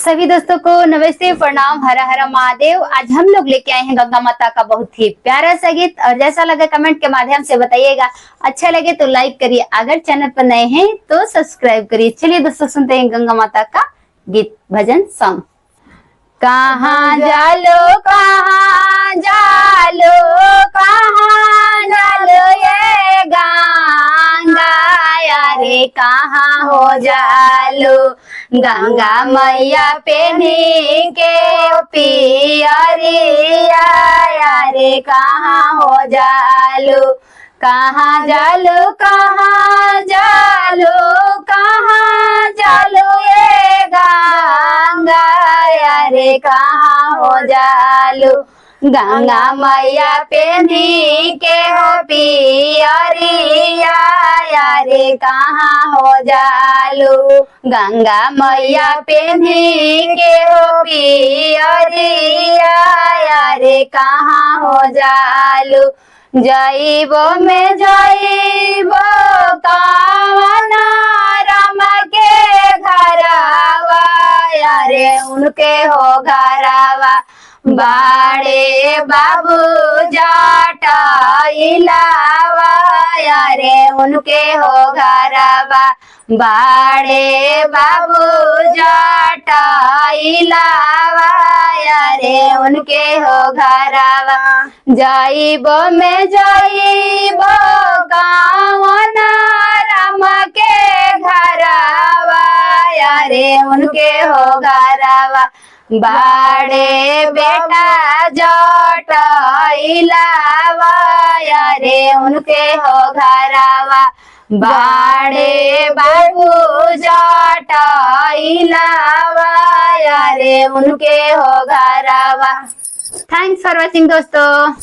सभी दोस्तों को नमस्ते, प्रणाम, हरा हरा महादेव। आज हम लोग लेके आए हैं गंगा माता का बहुत ही प्यारा सा गीत, और जैसा लगा कमेंट के माध्यम से बताइएगा। अच्छा लगे तो लाइक करिए, अगर चैनल पर नए हैं तो सब्सक्राइब करिए। चलिए दोस्तों, सुनते हैं गंगा माता का गीत भजन सॉन्ग। कहाँ जालो कहाँ जालो कहाँ जालो ये गंगा, यारे कहाँ हो जालो गंगा मैया पेनी के पियरिया, यारे कहाँ हो जालो कहाँ जालो कहाँ जालो कहाँ जालो ये गंगा, यारे कहाँ हो जालो गंगा मैया पेनी के हो पियरिया, यारे कहाँ हो जालो गंगा मैया पेनी के हो पियरिया, यारे कहाँ हो जालो जाइबो में जाइबो कावना राम के घरवा, यारे उनके हो घरवा बाड़े बाबू जाटा इलावा, यारे उनके हो घरवा बाड़े बाबू जाटा इलावा, यारे उनके हो घरवा जाइबो में जाइबो कावना राम के घरवा, यारे उनके हो घरवा बाड़े बेटा जटा इलावा, यारे उनके हो घरवा बाड़े बाबू जटा इलावा, यारे उनके हो घरवा। थैंक्स फॉर वॉचिंग दोस्तों।